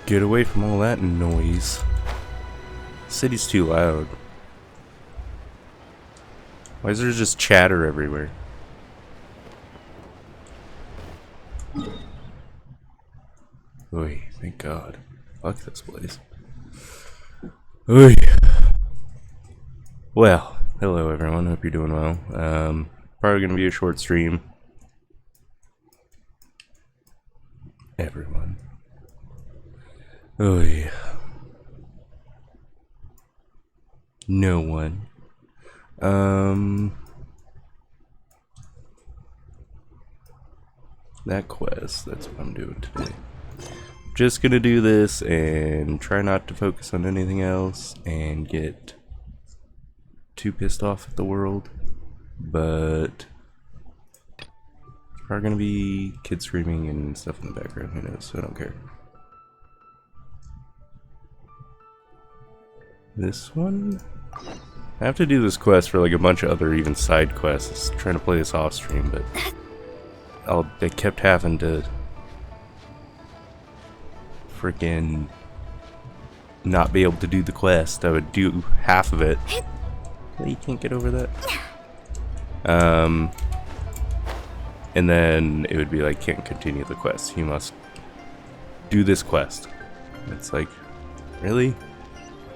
Get away from all that noise. The city's too loud. Why is there just chatter everywhere? Oy, thank God. Fuck this place. Oy. Well, hello everyone, hope you're doing well. Probably gonna be a short stream. Everyone. Oy. No one. That quest, that's what I'm doing today. Just gonna do this and try not to focus on anything else and get too pissed off at the world. But it's probably gonna be kids screaming and stuff in the background, who knows, so I don't care. This one? I have to do this quest for like a bunch of other even side quests. Trying to play this off stream, but I kept having to freaking not be able to do the quest. I would do half of it. You can't get over that. And then it would be like, can't continue the quest. You must do this quest. It's like, really?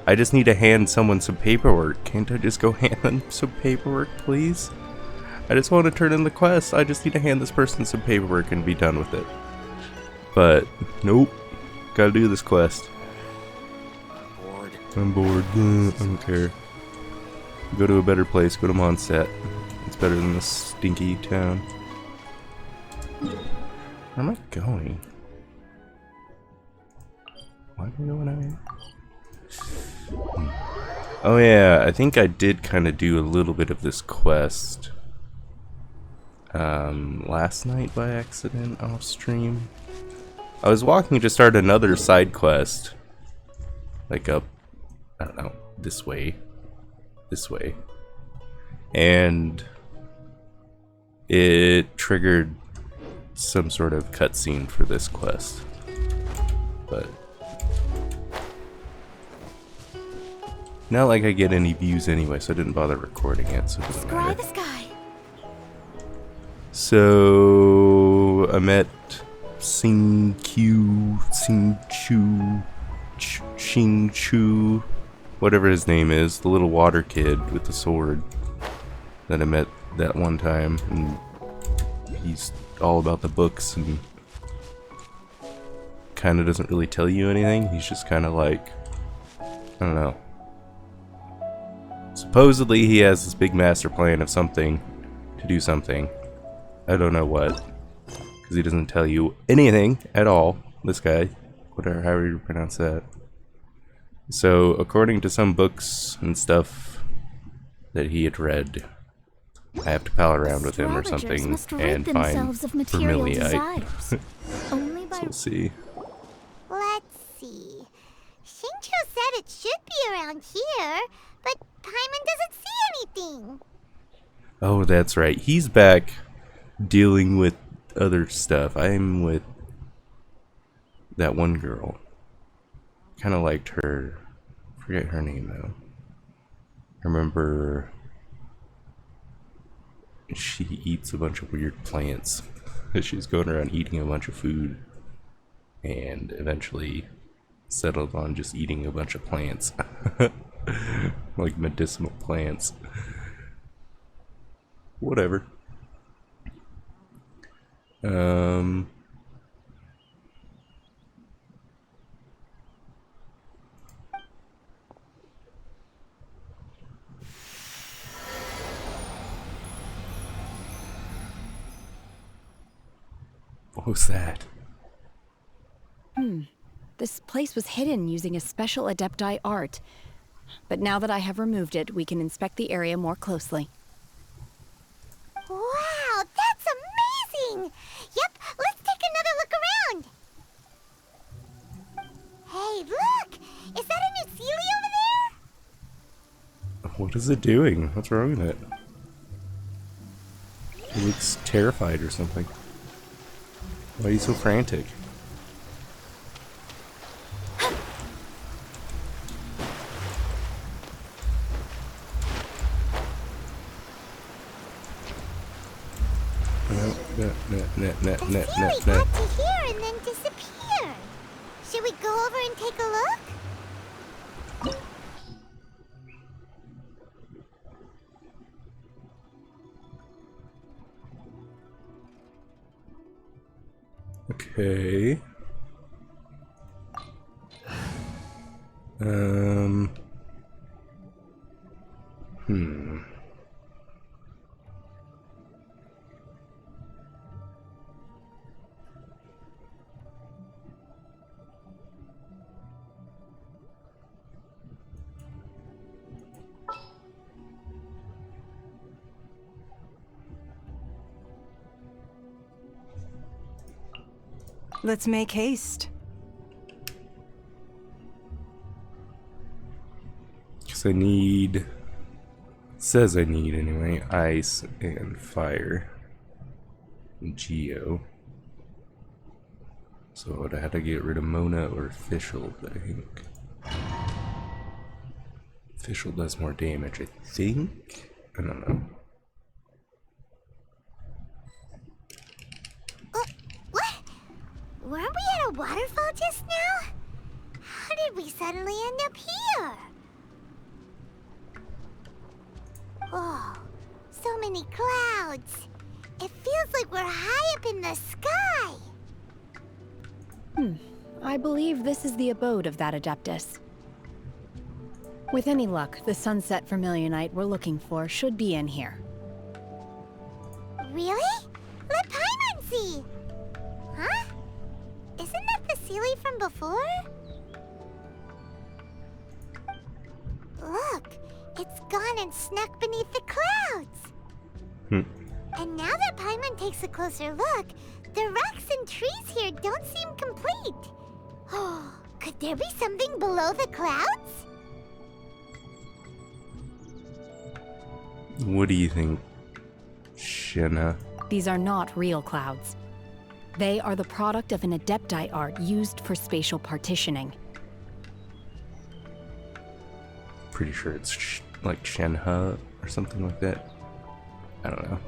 I just need to hand someone some paperwork. Can't I just go hand them some paperwork, please? I just want to turn in the quest. I just need to hand this person some paperwork and be done with it. But, nope. Gotta do this quest. I'm bored. I don't care. Go to a better place. Go to Mondstadt. It's better than this stinky town. Where am I going? Why am I going out here? Oh yeah, I think I did kind of do a little bit of this quest last night by accident off stream. I was walking to start another side quest, like up, I don't know, this way, and it triggered some sort of cutscene for this quest, but not like I get any views anyway, so I didn't bother recording it, so it doesn't matter. The sky. So I met Xing Chu, whatever his name is, the little water kid with the sword that I met that one time, and he's all about the books and kind of doesn't really tell you anything. He's just kind of like, I don't know. Supposedly he has this big master plan of something, to do something. I don't know what, because he doesn't tell you anything at all, this guy, whatever, however you pronounce that. So, according to some books and stuff that he had read, I have to pal around with him or something and find Vermiliite. So we'll see. Let's see. Shincho said it should be around here, but Paimon doesn't see anything. Oh, that's right. He's back dealing with other stuff. I'm with that one girl. Kind of liked her. Forget her name though. I remember she eats a bunch of weird plants. She's going around eating a bunch of food and eventually settled on just eating a bunch of plants. Like medicinal plants. Whatever. What was that? The This place was hidden using a special Adepti art. But now that I have removed it, we can inspect the area more closely. Wow, that's amazing! Yep, let's take another look around. Hey, look! Is that a new Sealy over there? What is it doing? What's wrong with it? It looks terrified or something. Why are you so frantic? The Sealy got to here and then disappeared. Should we go over and take a look? Okay. Let's make haste. Because I need... Says I need, anyway, ice and fire. Geo. So I would have to get rid of Mona or Official, I think. Official does more damage, I think? I don't know. What? Weren't we at a waterfall just now? How did we suddenly end up here? Oh, so many clouds. It feels like we're high up in the sky. I believe this is the abode of that Adeptus. With any luck, the sunset Vermilionite we're looking for should be in here. Really? Let Paimon see. Huh? Isn't that the Sealy from before? Look, it's gone and snuck beneath the clouds. And now that Paimon takes a closer look, the rocks and trees here don't seem complete. Oh, could there be something below the clouds? What do you think, Shenna? These are not real clouds. They are the product of an Adepti art used for spatial partitioning. Pretty sure it's like Shenhe or something like that. I don't know.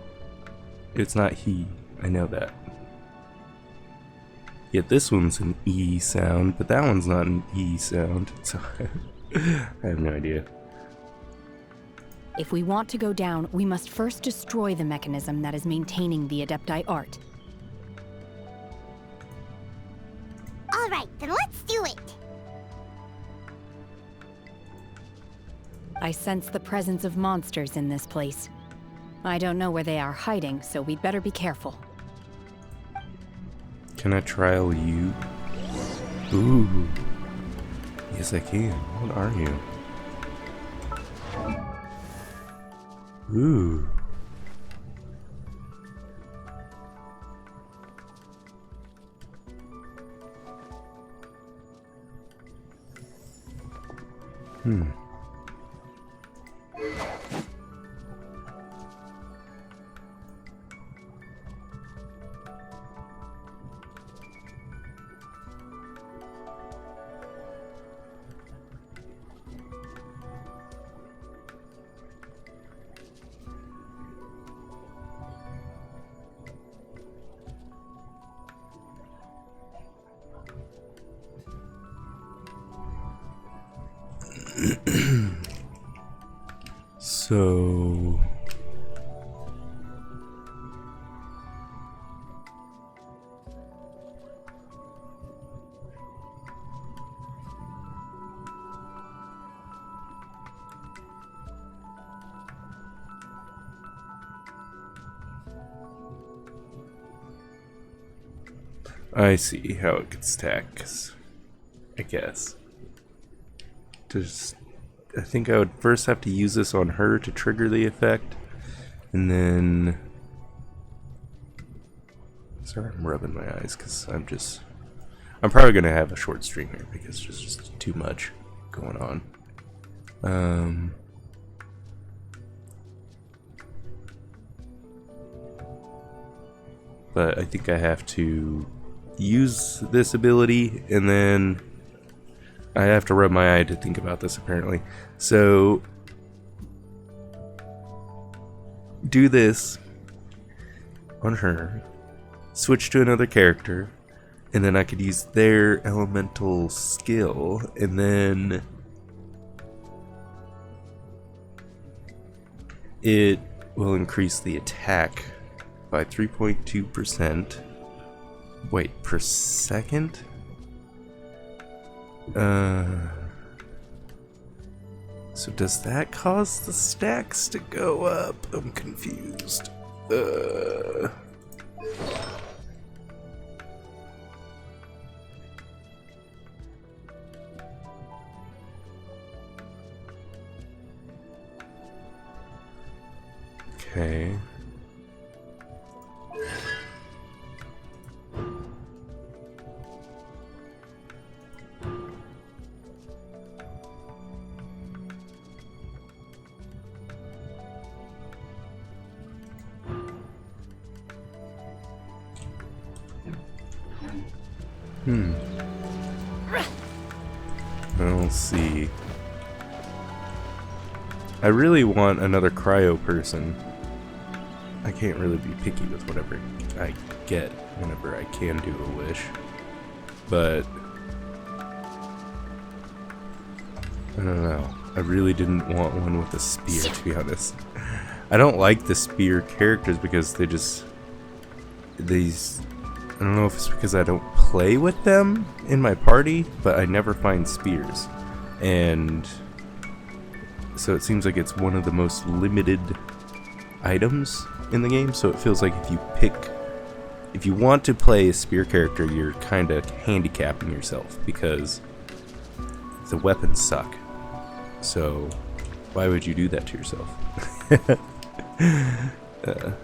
It's not he. I know that. Yet this one's an E sound, but that one's not an E sound. So I have no idea. If we want to go down, we must first destroy the mechanism that is maintaining the Adepti art. All right, then let's do it. I sense the presence of monsters in this place. I don't know where they are hiding, so we'd better be careful. Can I trial you? Ooh. Yes, I can. What are you? Ooh. So... I see how it gets stacked. I guess. I think I would first have to use this on her to trigger the effect, and then... Sorry, I'm rubbing my eyes because I'm probably gonna have a short stream here because there's just too much going on. But I think I have to use this ability, and then I have to rub my eye to think about this apparently. So do this on her, switch to another character, and then I could use their elemental skill, and then it will increase the attack by 3.2%. Wait, per second? So does that cause the stacks to go up? I'm confused. Okay. We'll see. I really want another cryo person. I can't really be picky with whatever I get whenever I can do a wish. But I don't know. I really didn't want one with a spear, to be honest. I don't like the spear characters because I don't know if it's because I don't play with them in my party, but I never find spears. And so it seems like it's one of the most limited items in the game, so it feels like if you want to play a spear character, you're kind of handicapping yourself because the weapons suck. So why would you do that to yourself?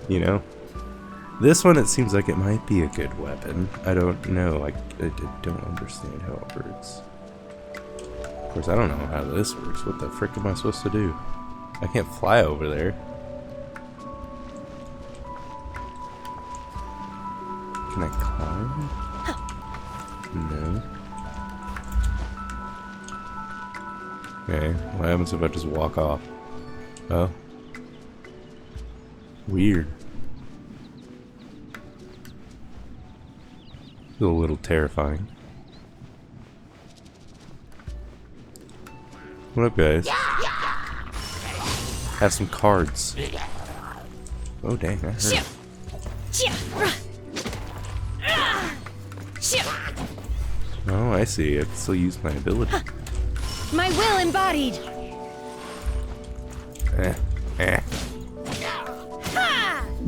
You know? This one, it seems like it might be a good weapon. I don't know. I don't understand how it works. Of course, I don't know how this works. What the frick am I supposed to do? I can't fly over there. Can I climb? No. Okay, what happens if I just walk off? Oh. Weird. A little terrifying. What up, guys? Have some cards. Oh dang, that hurt. Oh, I see. I can still use my ability. My will embodied.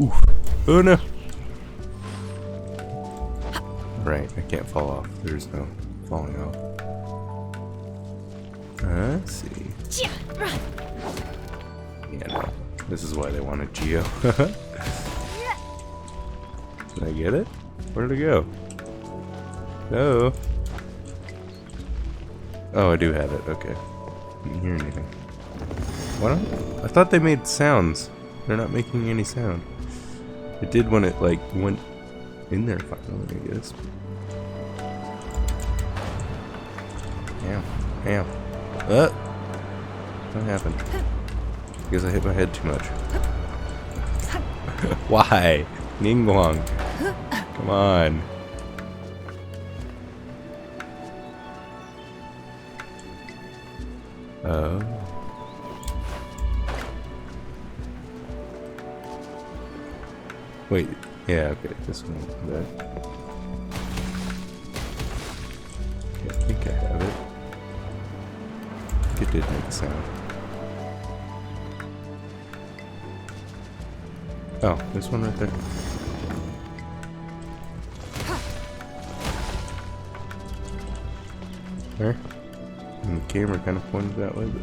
Oof. Oh no. Right, I can't fall off. There's no falling off. Let's see. Yeah, no. This is why they wanted Geo. Did I get it? Where did it go? No. Oh, I do have it. Okay. Didn't hear anything. What? I thought they made sounds. They're not making any sound. It did when it like went in there finally, I guess. Damn. What happened? I guess I hit my head too much. Why? Ningguang. Come on. Oh. Wait. Yeah, okay. This one. That. Okay, I think I have it. I think it did make a sound. Oh, this one right there. There. And the camera kind of pointed that way, but...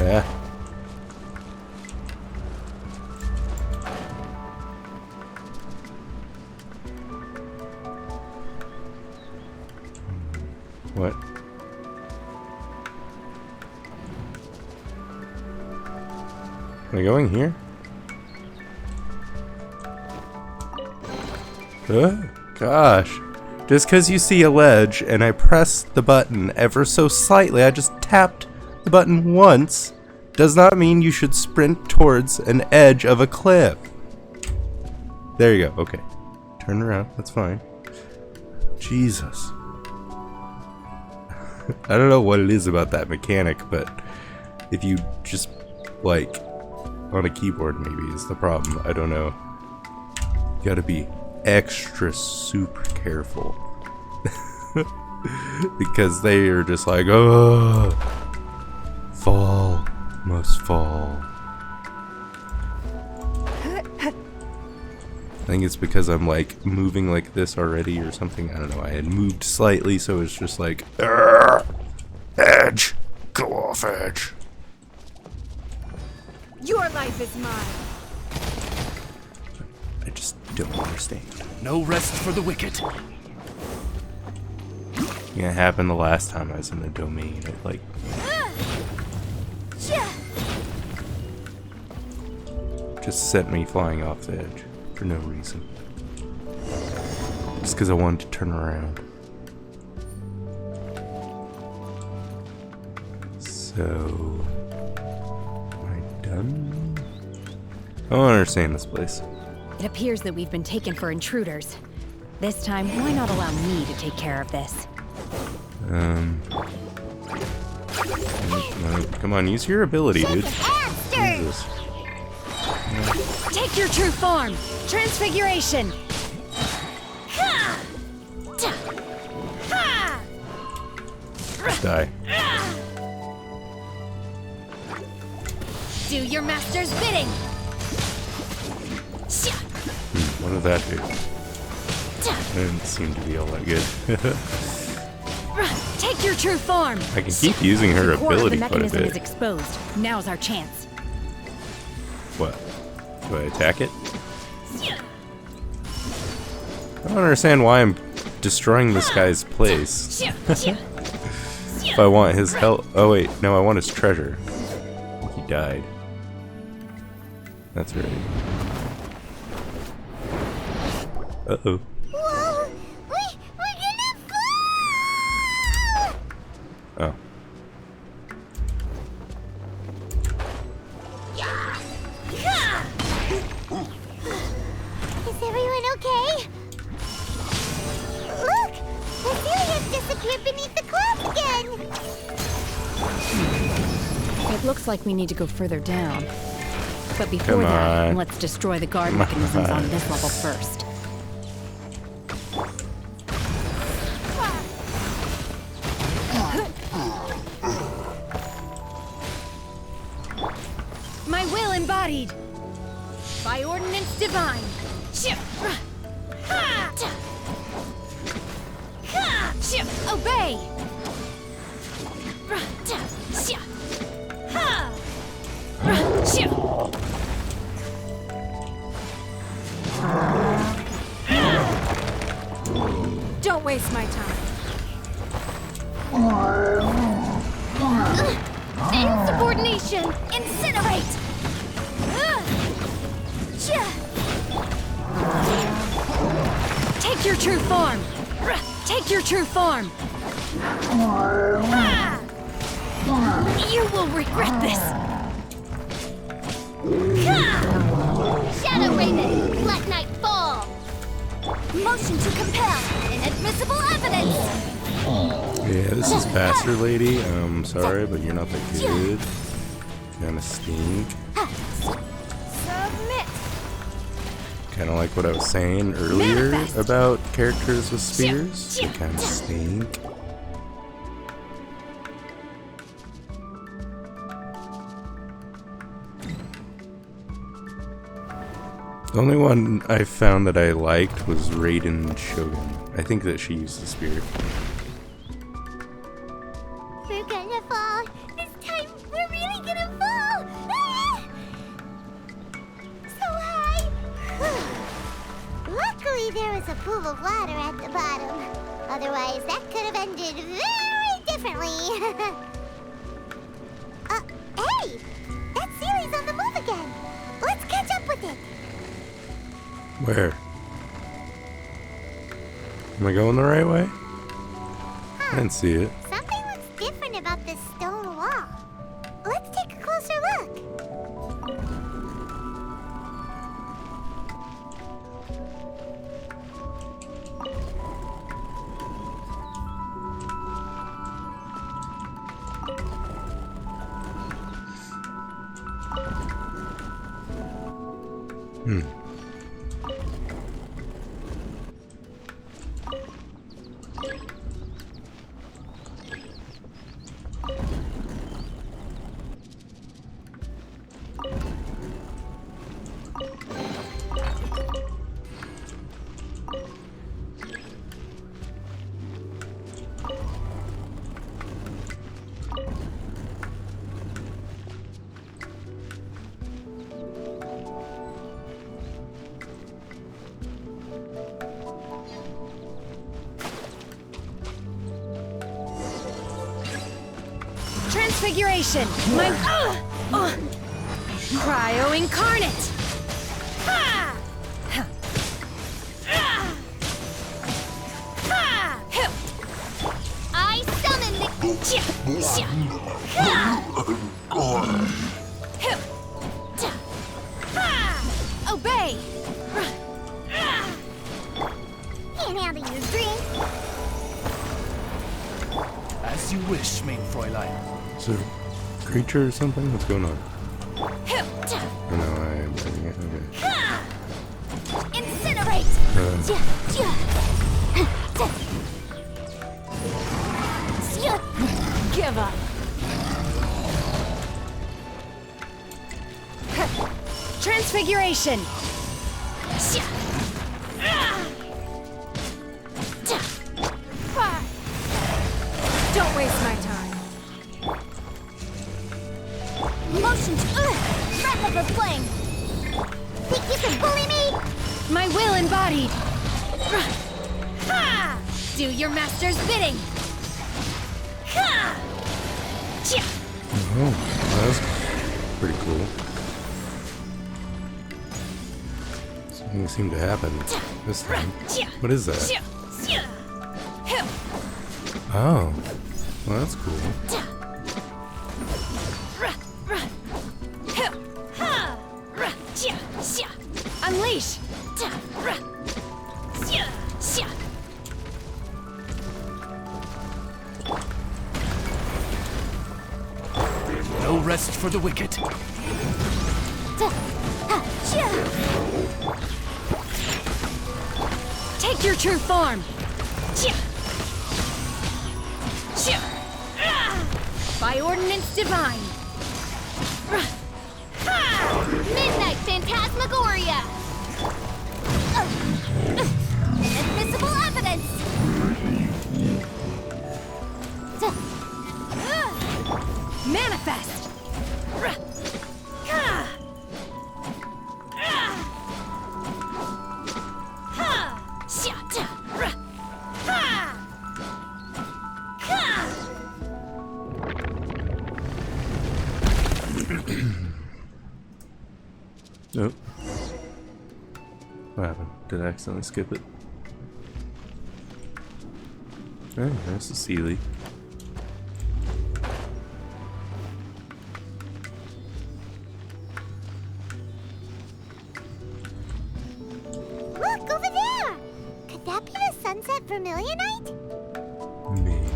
Yeah. What? Am I going here? Gosh. Just because you see a ledge and I press the button ever so slightly, I just tapped the button once, does not mean you should sprint towards an edge of a cliff. There you go. Okay. Turn around. That's fine. Jesus. I don't know what it is about that mechanic, but if you just, like, on a keyboard maybe is the problem. I don't know. You gotta be extra super careful. Because they are just like, oh, fall, must fall. I think it's because I'm like moving like this already or something. I don't know. I had moved slightly, so it's just like, edge, go off edge. Your life is mine. I just don't understand. No rest for the wicked. Yeah, it happened the last time I was in the domain. It like just sent me flying off the edge for no reason. Just because I wanted to turn around. So, am I done? I don't understand this place. It appears that we've been taken for intruders. This time, why not allow me to take care of this? Come on, use your ability, dude. Faster! Jesus. Take your true form! Transfiguration! Die. Do your master's bidding! What did that do? Didn't seem to be all that good. Take your true form! I can keep using her The core of ability the quite a mechanism is bit. exposed. Now's our chance. What? Do I attack it? I don't understand why I'm destroying this guy's place. If I want his health. Oh wait, no, I want his treasure. He died. That's right. Uh-oh. Whoa! We're gonna fall! Oh. Is everyone okay? Look! Cecilia's disappeared beneath the clouds again! It looks like we need to go further down. But before Come that, on. let's destroy the guard mechanisms on this level first. My will embodied! By ordinance divine! Obey! Don't waste my time. Insubordination! Incinerate! Take your true form! Take your true form! You will regret this! Shadow Raven! Black Knight fall! Motion to compel! Inadmissible evidence! Yeah, this is Bastard Lady. Sorry, but you're not that good. Kinda stink. Submit! Kinda like what I was saying earlier about characters with spears. They kinda stink. The only one I found that I liked was Raiden Shogun. I think that she used the spear. We're gonna fall. This time, we're really gonna fall. Ah! So high. Luckily, there was a pool of water at the bottom. Otherwise, that could have ended very differently. Hey! That Sealy's on the move again. Let's catch up with it. Where? Am I going the right way? I didn't see it. Something looks different about this stone wall. Let's take a closer look. Transfiguration! My... Cryo incarnate! Ha! Ha! Ah! Ha! Hup! I summon the... Chia! Chia! Ha! Hup! Ta! Ha! Obey! Ah! Can't handle your drink. As you wish, main Fräulein. Is there a creature or something? What's going on? Hup! Ta! Oh, no, I am doing it. Okay. Ha! Incinerate! Chia! Chia! Ta! Chia! Give up! Transfiguration! Shia! Ah! Ta! Ah! Don't waste my time. Motions! Red like a flame! Think you can bully me? My will embodied! Ha! Do your master's bidding! Ha! Chia! Oh, that's pretty cool. Something seemed to happen this time. What is that? Chia! Chia! Hup! Oh, well, that's cool. Ta! Ra! Ra! Hup! Ha! Ra! Chia! Chia! Unleash! Ta! Ra! Chia! Chia! No rest for the wicked. Ta! Ha! Chia! Take your true form! Chia! Chia! Ah! By ordinance divine! Ra! Ha! Midnight Phantasmagoria! Inadmissible evidence! Manifest! Ra! Ha! Ah! Ha! Xia! Ta! Ra! Ha! Ha! Nope. What happened? Did I accidentally skip it? Oh, there's the Sealy. Look, over there! Could that be the sunset vermilionite? Maybe.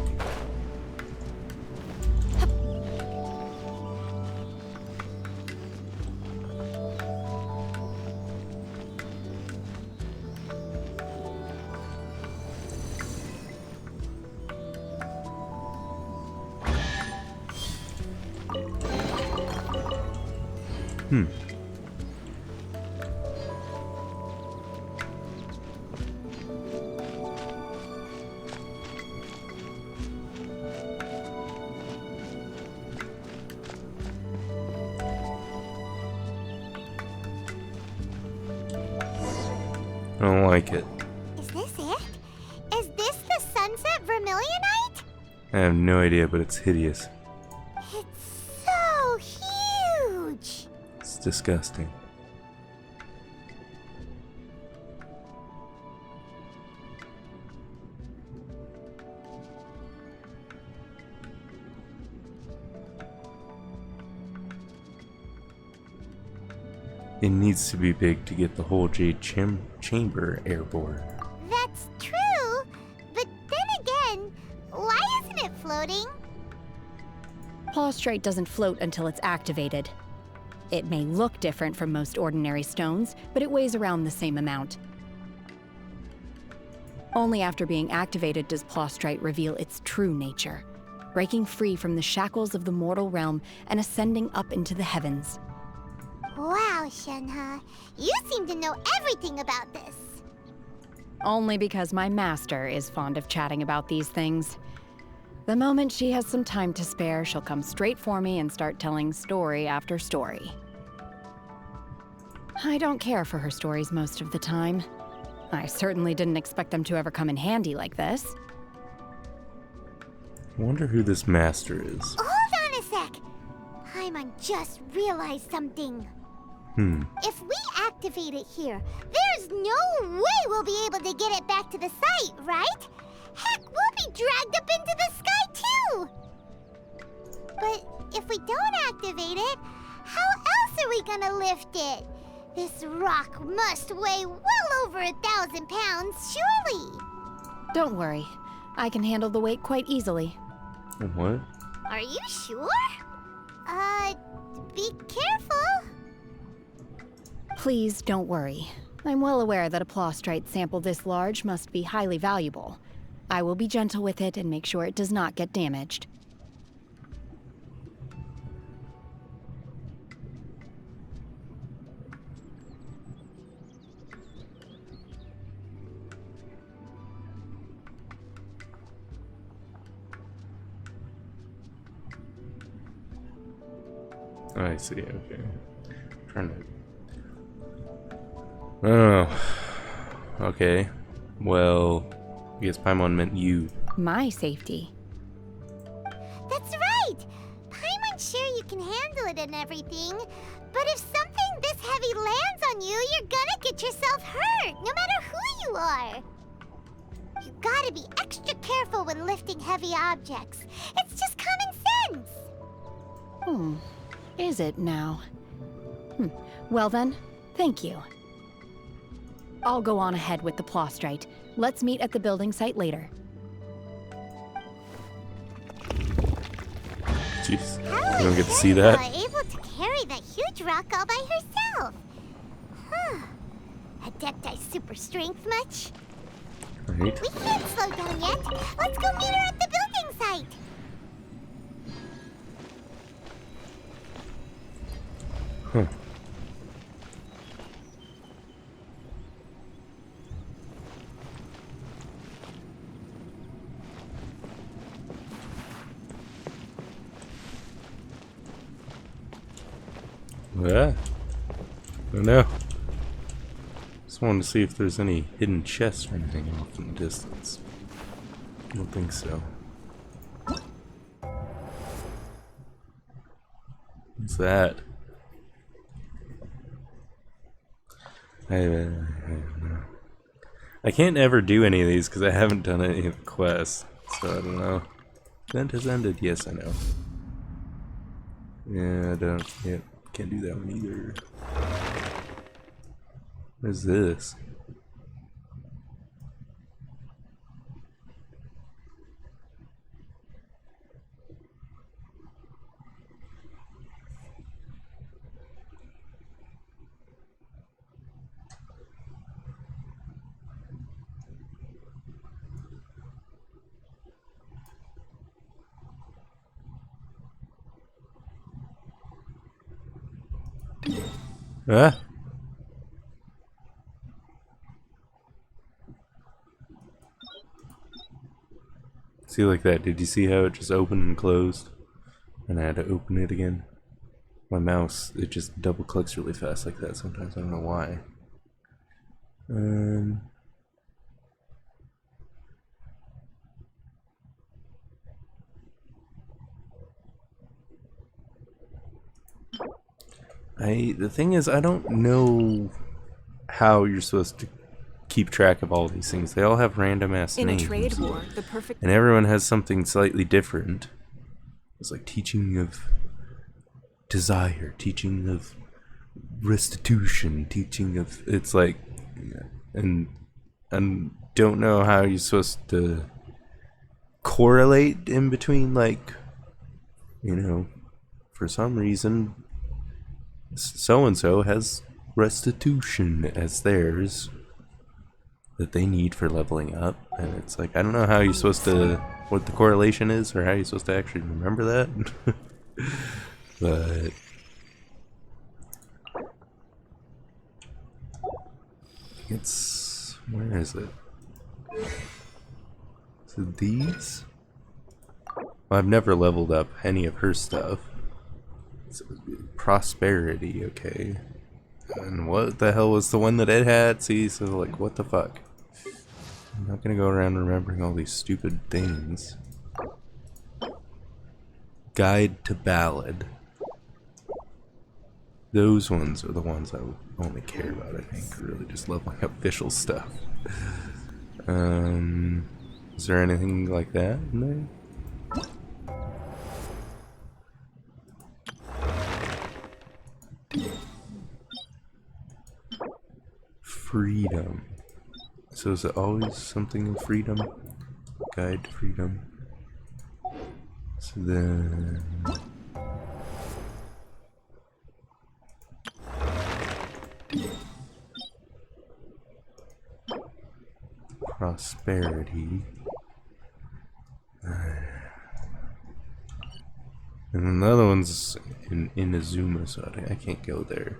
don't like it. Is this it? Is this the sunset vermilionite? I have no idea, but it's hideous. It's so huge. It's disgusting. It needs to be big to get the whole Jade Chamber airborne. That's true, but then again, why isn't it floating? Plaustrite doesn't float until it's activated. It may look different from most ordinary stones, but it weighs around the same amount. Only after being activated does Plaustrite reveal its true nature, breaking free from the shackles of the mortal realm and ascending up into the heavens. Wow, Shenhe, you seem to know everything about this. Only because my master is fond of chatting about these things. The moment she has some time to spare, she'll come straight for me and start telling story after story. I don't care for her stories most of the time. I certainly didn't expect them to ever come in handy like this. I wonder who this master is. Hold on a sec. Paimon just realized something. If we activate it here, there's no way we'll be able to get it back to the site, right? Heck, we'll be dragged up into the sky too! But if we don't activate it, how else are we gonna lift it? This rock must weigh well over 1,000 pounds, surely! Don't worry. I can handle the weight quite easily. What? Are you sure? Be careful. Please don't worry. I'm well aware that a plaustrite sample this large must be highly valuable. I will be gentle with it and make sure it does not get damaged. I see, okay. Trying to... I don't know. Okay. Well, I guess Paimon meant you. My safety. That's right! Paimon's sure you can handle it and everything, but if something this heavy lands on you, you're gonna get yourself hurt, no matter who you are. You gotta be extra careful when lifting heavy objects. It's just common sense. Is it now? Well then, thank you. I'll go on ahead with the plaustrite. Let's meet at the building site later. Jeez. How You don't is get to see that? Shenhe able to carry that huge rock all by herself? Huh. Adepti super strength much? Right. We can't slow down yet. Let's go meet her at the building site. Huh. Yeah. I don't know. Just wanted to see if there's any hidden chests or anything off in the distance. I don't think so. What's that? I don't know. I can't ever do any of these because I haven't done any of the quests, so I don't know. Event has ended. Yes, I know. Yeah, I don't. Yeah, can't do that one either. What is this? Huh? See, like that. Did you see how it just opened and closed? And I had to open it again. My mouse, it just double clicks really fast like that sometimes. I don't know why. Um, the thing is, I don't know how you're supposed to keep track of all these things. They all have random ass In a names. trade war, the perfect... And everyone has something slightly different. It's like teaching of desire, teaching of restitution, teaching of... It's like... And don't know how you're supposed to correlate in between, like, you know, for some reason, so-and-so has restitution as theirs that they need for leveling up, and it's like, I don't know how you're supposed to, what the correlation is, or how you're supposed to actually remember that. But it's, where is it? So these? Well, I've never leveled up any of her stuff. So prosperity, okay. And what the hell was the one that it had? See, so like, what the fuck? I'm not gonna go around remembering all these stupid things. Guide to Ballad. Those ones are the ones I only care about, I think. Really just leveling up official stuff. Is there anything like that in there? Freedom. So is it always something in freedom? Guide to freedom. So then... prosperity. And then the other one's in Inazuma, so I can't go there.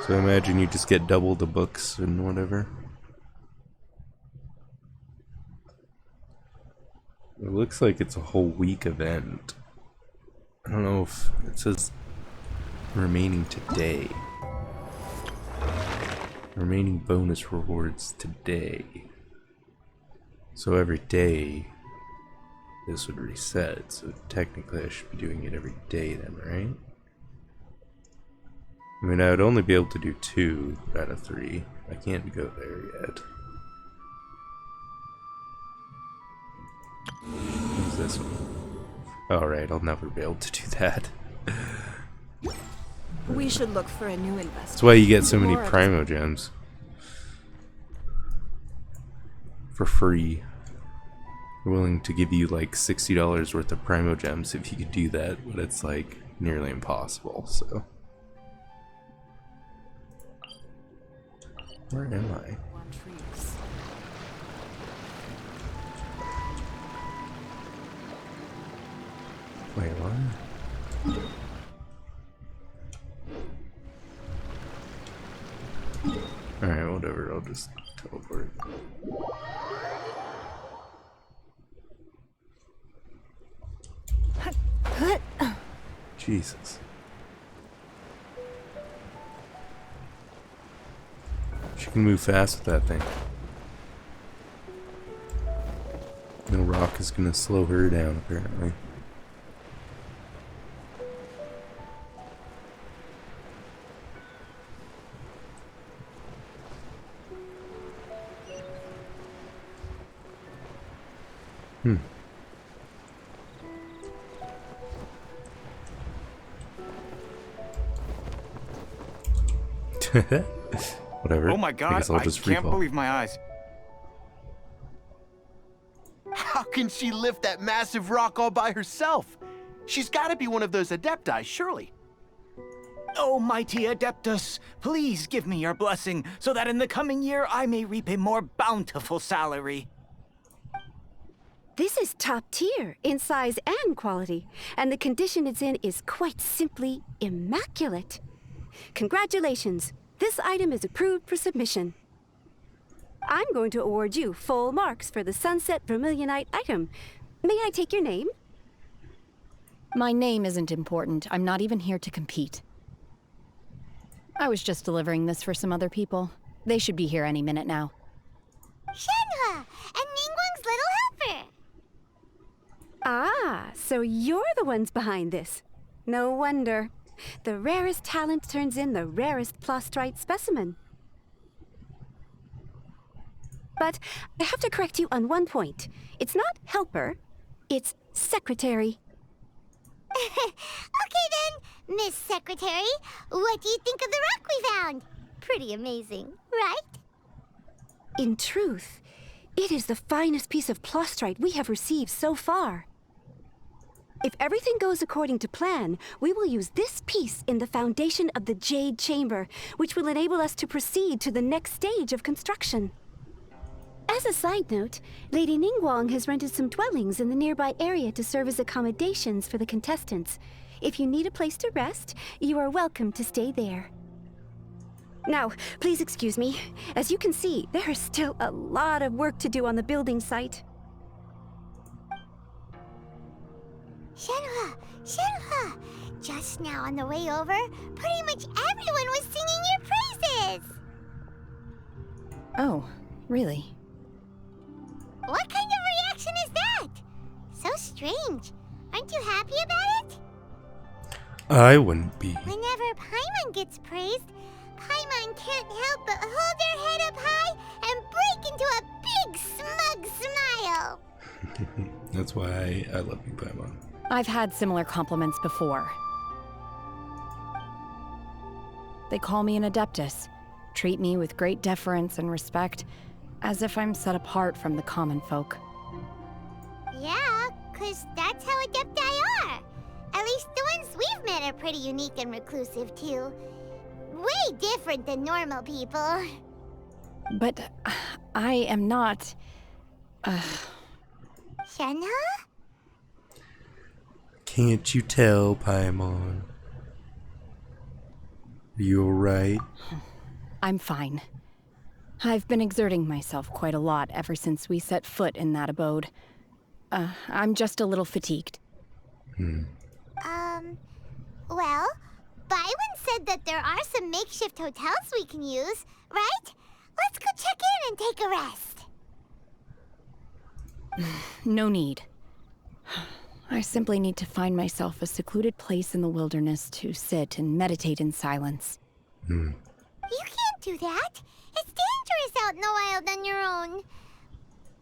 So I imagine you just get double the books and whatever. It looks like it's a whole week event. I don't know if it says remaining today. Remaining bonus rewards today. So every day this would reset. So technically I should be doing it every day then, right? I mean, I would only be able to do 2 out of 3. I can't go there yet. What's this one? Alright, I'll never be able to do that. We should look for a new investor. That's why you get so many Primo Gems. For free. They're willing to give you like $60 worth of Primo Gems if you could do that, but it's like nearly impossible, so. Where am I? Wait, what? Alright, whatever, I'll just teleport. Jesus. She can move fast with that thing. No rock is gonna slow her down, apparently. Whatever. Oh my god, I can't believe my eyes. How can she lift that massive rock all by herself? She's gotta be one of those Adepti, surely. Oh, mighty Adeptus, please give me your blessing so that in the coming year I may reap a more bountiful salary. This is top tier in size and quality, and the condition it's in is quite simply immaculate. Congratulations, this item is approved for submission. I'm going to award you full marks for the Sunset Vermilionite item, May I take your name? My name isn't important. I'm not even here to compete. I was just delivering this for some other people. They should be here any minute now. Shenhe, and Ningguang's little helper. Ah, so you're the ones behind this. No wonder. The rarest talent turns in the rarest plastrite specimen. But I have to correct you on one point. It's not helper, it's secretary. Okay then, Miss Secretary, what do you think of the rock we found? Pretty amazing, right? In truth, it is the finest piece of plastrite we have received so far. If everything goes according to plan, we will use this piece in the foundation of the Jade Chamber, which will enable us to proceed to the next stage of construction. As a side note, Lady Ningguang has rented some dwellings in the nearby area to serve as accommodations for the contestants. If you need a place to rest, you are welcome to stay there. Now, please excuse me. As you can see, there is still a lot of work to do on the building site. Shenhe, just now on the way over, pretty much everyone was singing your praises. Oh, really? What kind of reaction is that? So strange. Aren't you happy about it? I wouldn't be. Whenever Paimon gets praised, Paimon can't help but hold her head up high and break into a big smug smile. That's why I love you, Paimon. I've had similar compliments before. They call me an adeptus, treat me with great deference and respect, as if I'm set apart from the common folk. Yeah, 'cause that's how adepti are. At least the ones we've met are pretty unique and reclusive, too. Way different than normal people. But I am not... Shenhe? Can't you tell, Paimon? Are you alright? I'm fine. I've been exerting myself quite a lot ever since we set foot in that abode. I'm just a little fatigued. Well, Byron said that there are some makeshift hotels we can use, right? Let's go check in and take a rest. No need. I simply need to find myself a secluded place in the wilderness to sit and meditate in silence. You can't do that. It's dangerous out in the wild on your own.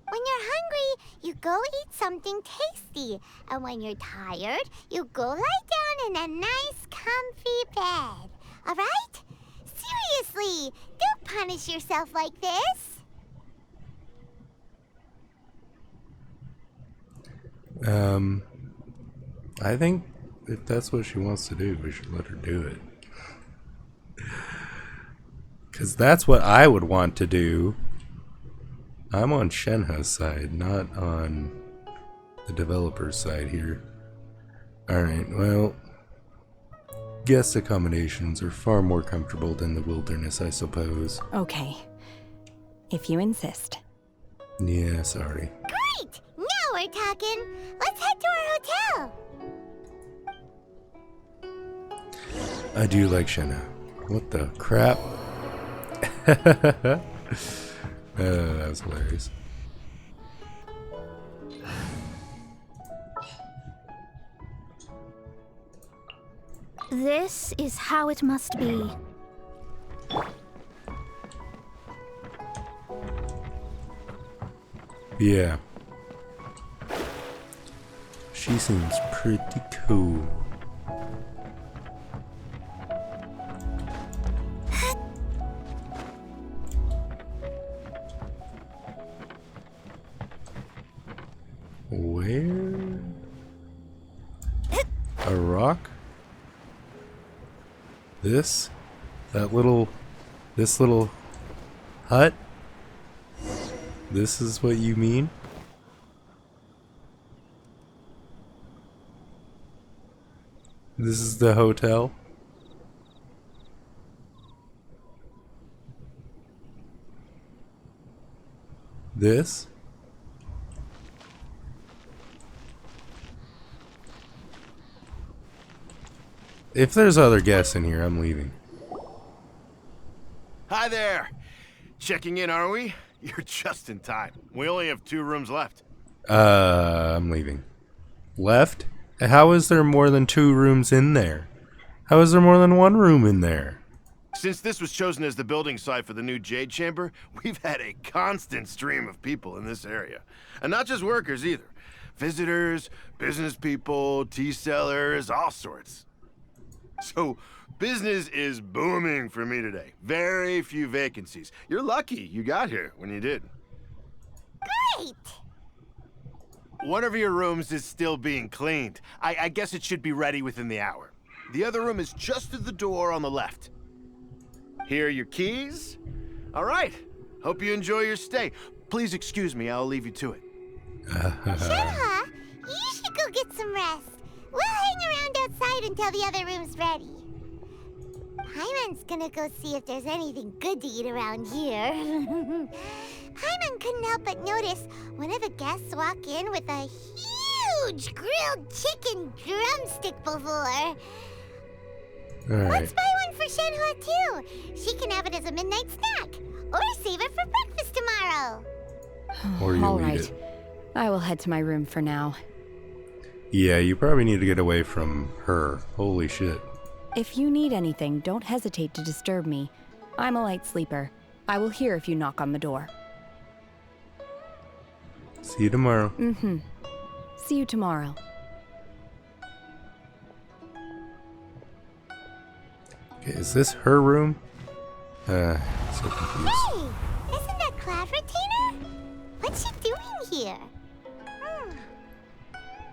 When you're hungry, you go eat something tasty. And when you're tired, you go lie down in a nice, comfy bed. All right? Seriously, don't punish yourself like this. I think if that's what she wants to do, we should let her do it. Because that's what I would want to do. I'm on Shenhe's side, not on the developer's side here. Alright, well, guest accommodations are far more comfortable than the wilderness, I suppose. Okay. If you insist. Yeah, sorry. Great! Now we're talking. Let's head to our hotel. I do like Shenhe. What the crap? That was hilarious. This is how it must be. Yeah. She seems pretty cool. Where? A rock? This? That little... This little... hut? This is what you mean? This is the hotel? This? If there's other guests in here, I'm leaving. Hi there. Checking in, are we? You're just in time. We only have 2 rooms left. I'm leaving. Left? How is there more than 2 rooms in there? How is there more than 1 room in there? Since this was chosen as the building site for the new Jade Chamber, we've had a constant stream of people in this area. And not just workers either. Visitors, business people, tea sellers, all sorts. So, business is booming for me today. Very few vacancies. You're lucky you got here when you did. Great! One of your rooms is still being cleaned. I guess it should be ready within the hour. The other room is just through the door on the left. Here are your keys. All right. Hope you enjoy your stay. Please excuse me, I'll leave you to it. Shenhe, you should go get some rest. We'll hang around outside until the other room's ready. Paimon's gonna go see if there's anything good to eat around here. Paimon couldn't help but notice one of the guests walk in with a huge grilled chicken drumstick before. Alright. Let's buy one for Shenhe too. She can have it as a midnight snack. Or save it for breakfast tomorrow. Or you All eat right. it. I will head to my room for now. Yeah, you probably need to get away from her. Holy shit. If you need anything, don't hesitate to disturb me. I'm a light sleeper. I will hear if you knock on the door. See you tomorrow. Mm-hmm. See you tomorrow. Okay, is this her room? So confused. Hey, isn't that Cloud Retainer? What's she doing here?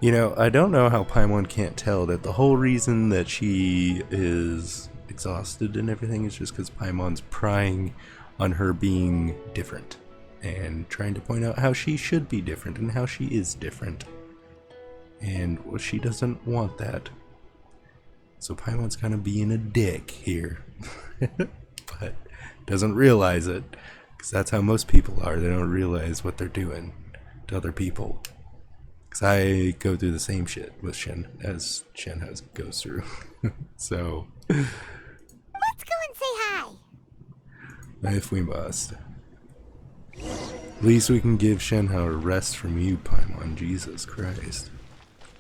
You know, I don't know how Paimon can't tell that the whole reason that she is exhausted and everything is just because Paimon's prying on her being different and trying to point out how she should be different and how she is different. And well, she doesn't want that. So Paimon's kind of being a dick here. But doesn't realize it, because that's how most people are. They don't realize what they're doing to other people. Because I go through the same shit with Shen as Shenhe goes through. So Let's go and say hi. if we must. At least we can give Shenhe a rest from you, Paimon. Jesus Christ.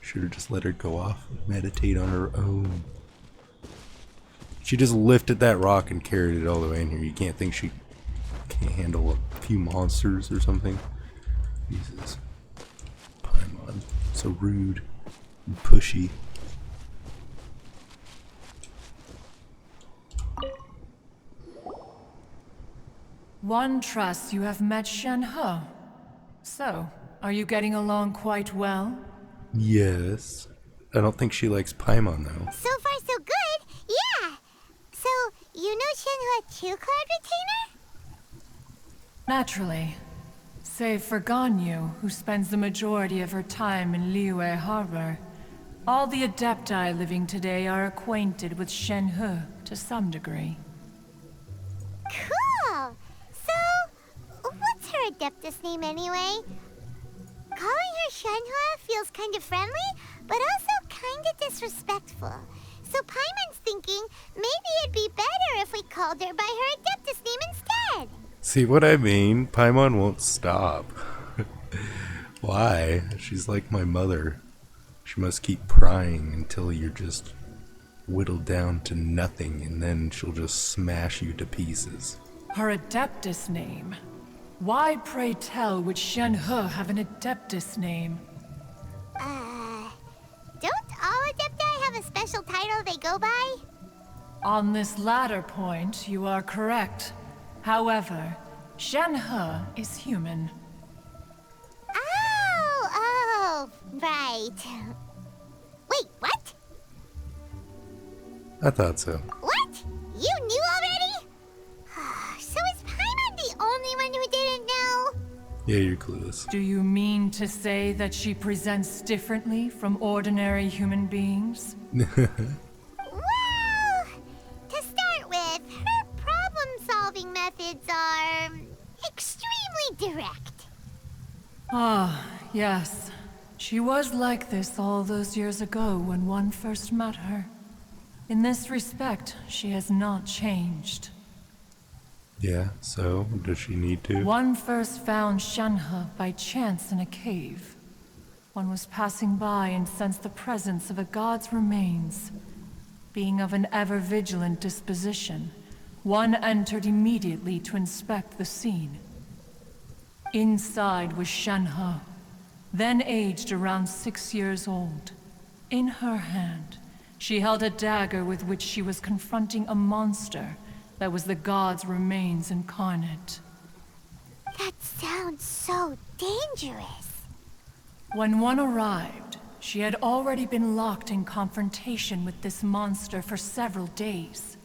Should have just let her go off and meditate on her own. She just lifted that rock and carried it all the way in here. You can't think she can't handle a few monsters or something? Jesus. Paimon. So rude and pushy. One trusts you have met Shenhe. So, are you getting along quite well? Yes. I don't think she likes Paimon though. So far, so good. Yeah. So, you know Shenhe too, Cloud Retainer? Naturally. Save for Ganyu, who spends the majority of her time in Liyue Harbor. All the Adepti living today are acquainted with Shenhe to some degree. Cool. So, what's her Adeptus name anyway? Calling her Shenhe feels kind of friendly, but also kind of disrespectful. So Paimon's thinking maybe it'd be better if we called her by her Adeptus name instead. See what I mean? Paimon won't stop. Why? She's like my mother. She must keep prying until you're just whittled down to nothing, and then she'll just smash you to pieces. Her Adeptus name? Why, pray tell, would Shenhe have an Adeptus name? Don't all Adepti have a special title they go by? On this latter point, you are correct. However, Shenhe is human. Oh, right. Wait, what? I thought so. What? You knew already? So is Paimon the only one who didn't know? Yeah, you're clueless. Do you mean to say that she presents differently from ordinary human beings? Well, to start with, her problem-solving methods are extremely direct. Ah, yes. She was like this all those years ago when one first met her. In this respect, she has not changed. Yeah, so does she need to? One first found Shenhe by chance in a cave. One was passing by and sensed the presence of a god's remains. Being of an ever-vigilant disposition, one entered immediately to inspect the scene. Inside was Shenhe, then aged around 6 years old. In her hand, she held a dagger with which she was confronting a monster that was the god's remains incarnate. That sounds so dangerous. When one arrived, she had already been locked in confrontation with this monster for several days.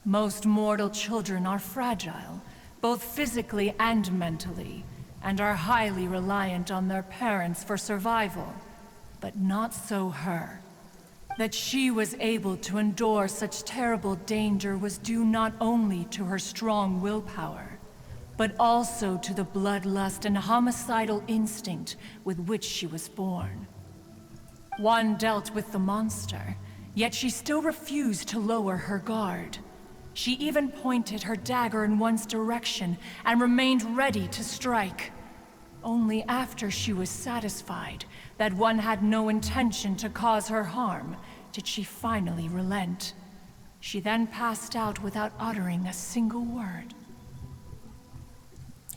Most mortal children are fragile, both physically and mentally, and are highly reliant on their parents for survival. But not so her. That she was able to endure such terrible danger was due not only to her strong willpower, but also to the bloodlust and homicidal instinct with which she was born. One dealt with the monster, yet she still refused to lower her guard. She even pointed her dagger in one's direction and remained ready to strike. Only after she was satisfied that one had no intention to cause her harm did she finally relent. She then passed out without uttering a single word.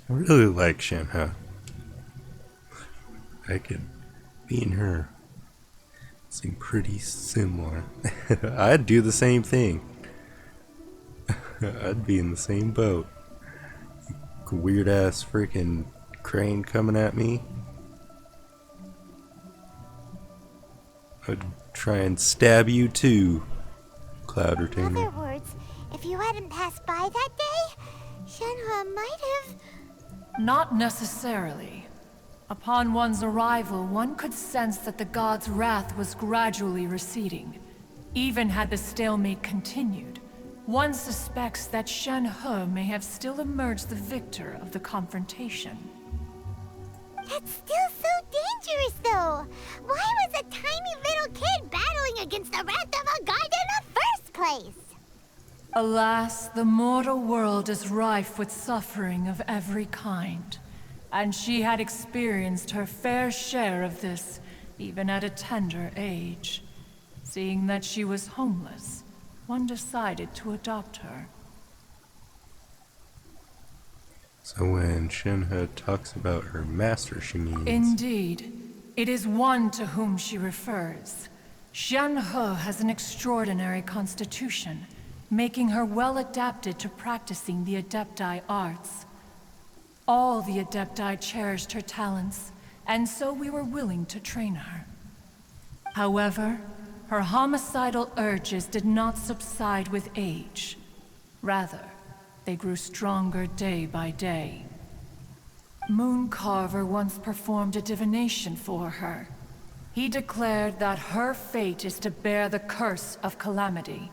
I really like Shenhe. I could be in her. Seem pretty similar. I'd do the same thing. I'd be in the same boat. Weird ass freaking crane coming at me. I'd try and stab you too, Cloud In Retainer. other words, if you hadn't passed by that day, Shenhe might have... Not necessarily. Upon one's arrival, one could sense that the god's wrath was gradually receding. Even had the stalemate continued, one suspects that Shenhe may have still emerged the victor of the confrontation. That's still so dangerous, though. Why was a tiny little kid battling against the wrath of a god in the first place? Alas, the mortal world is rife with suffering of every kind, and she had experienced her fair share of this, even at a tender age. Seeing that she was homeless, one decided to adopt her. So when Shenhe talks about her master, she means... Indeed. It is one to whom she refers. Shenhe has an extraordinary constitution, making her well adapted to practicing the Adepti arts. All the Adepti cherished her talents, and so we were willing to train her. However, her homicidal urges did not subside with age. Rather, they grew stronger day by day. Mooncarver once performed a divination for her. He declared that her fate is to bear the curse of calamity.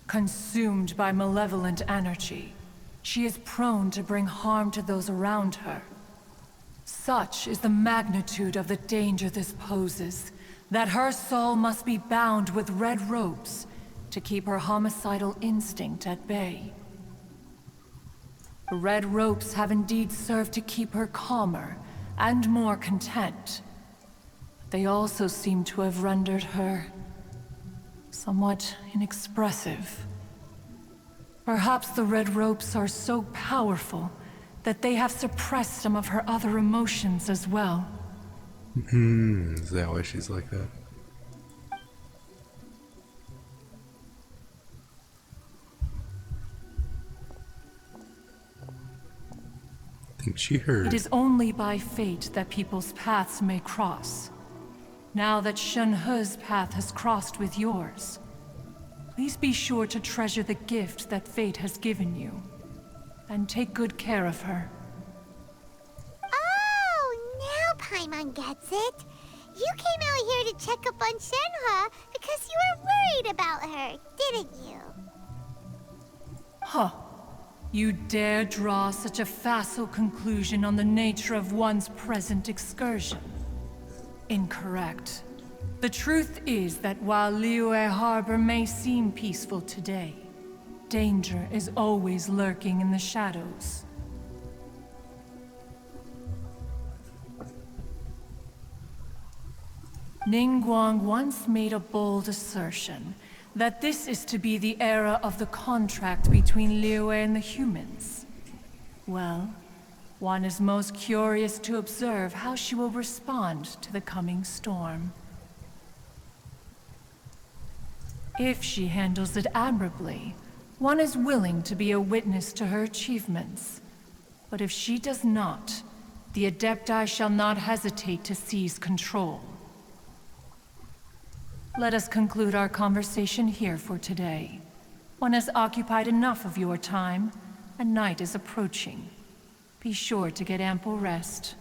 Consumed by malevolent energy, she is prone to bring harm to those around her. Such is the magnitude of the danger this poses, that her soul must be bound with red ropes to keep her homicidal instinct at bay. The red ropes have indeed served to keep her calmer and more content. They also seem to have rendered her somewhat inexpressive. Perhaps the red ropes are so powerful that they have suppressed some of her other emotions as well. Is that why she's like that? I think she heard. It is only by fate that people's paths may cross. Now that Shenhe's path has crossed with yours, please be sure to treasure the gift that fate has given you, and take good care of her. Oh, now Paimon gets it. You came out here to check up on Shenhe because you were worried about her, didn't you? Huh. You dare draw such a facile conclusion on the nature of one's present excursion? Incorrect. The truth is that while Liyue Harbor may seem peaceful today, danger is always lurking in the shadows. Ningguang once made a bold assertion that this is to be the era of the contract between Liyue and the humans. Well, one is most curious to observe how she will respond to the coming storm. If she handles it admirably, one is willing to be a witness to her achievements. But if she does not, the Adepti shall not hesitate to seize control. Let us conclude our conversation here for today. One has occupied enough of your time, and night is approaching. Be sure to get ample rest.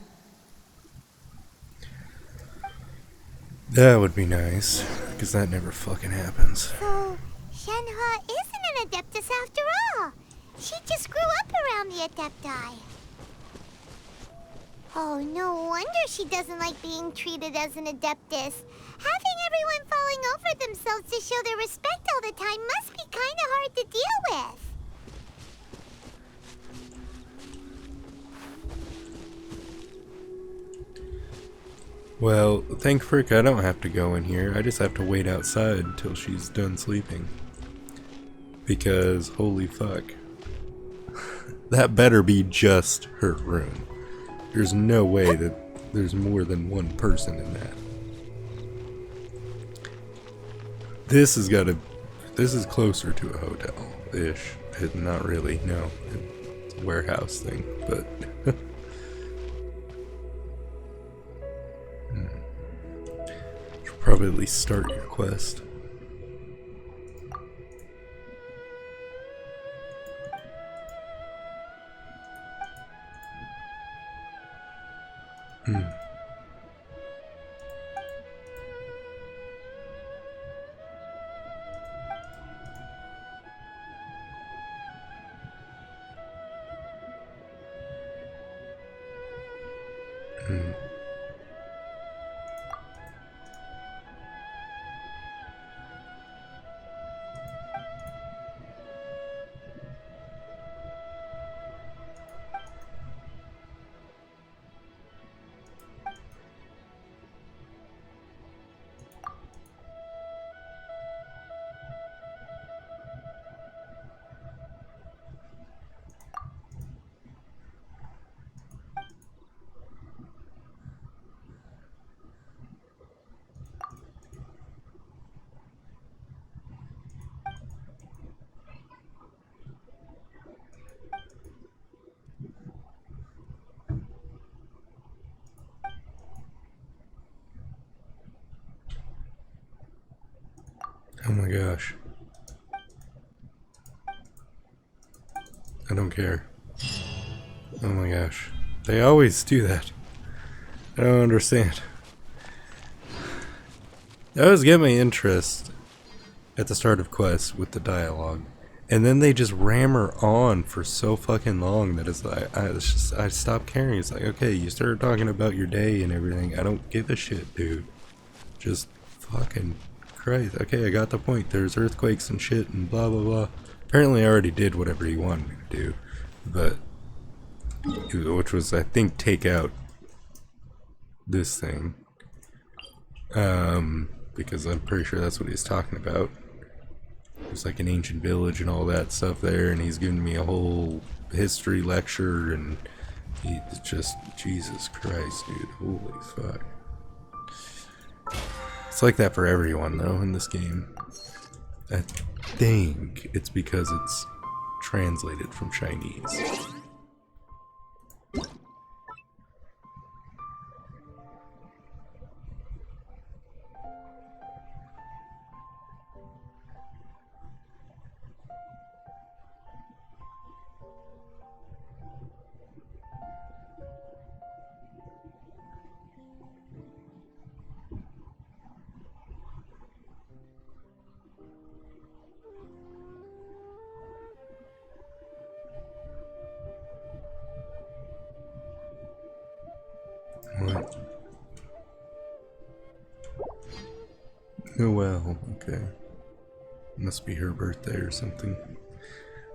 That would be nice, because that never fucking happens. So, Shenhe isn't an Adeptus after all. She just grew up around the Adepti. Oh, no wonder she doesn't like being treated as an Adeptus. Having everyone falling over themselves to show their respect all the time must be kind of hard to deal with. Well, thank frick I don't have to go in here. I just have to wait outside till she's done sleeping. Because, holy fuck. That better be just her room. There's no way that there's more than one person in that. This is closer to a hotel-ish. Not really, no. It's a warehouse thing, but... Should probably at least start your quest. Oh my gosh. I don't care. Oh my gosh. They always do that. I don't understand. They always get my interest at the start of quests with the dialogue. And then they just ram her on for so fucking long that it's like, I stop caring. It's like, okay, you started talking about your day and everything. I don't give a shit, dude. Just fucking Christ. Okay, I got the point. There's earthquakes and shit and blah blah blah. Apparently I already did whatever he wanted me to do. But, which was, I think, take out this thing. Because I'm pretty sure that's what he's talking about. There's like an ancient village and all that stuff there, and he's giving me a whole history lecture, and he's just, Jesus Christ, dude, holy fuck. It's like that for everyone, though, in this game. I think it's because it's translated from Chinese. Noelle, okay. Must be her birthday or something.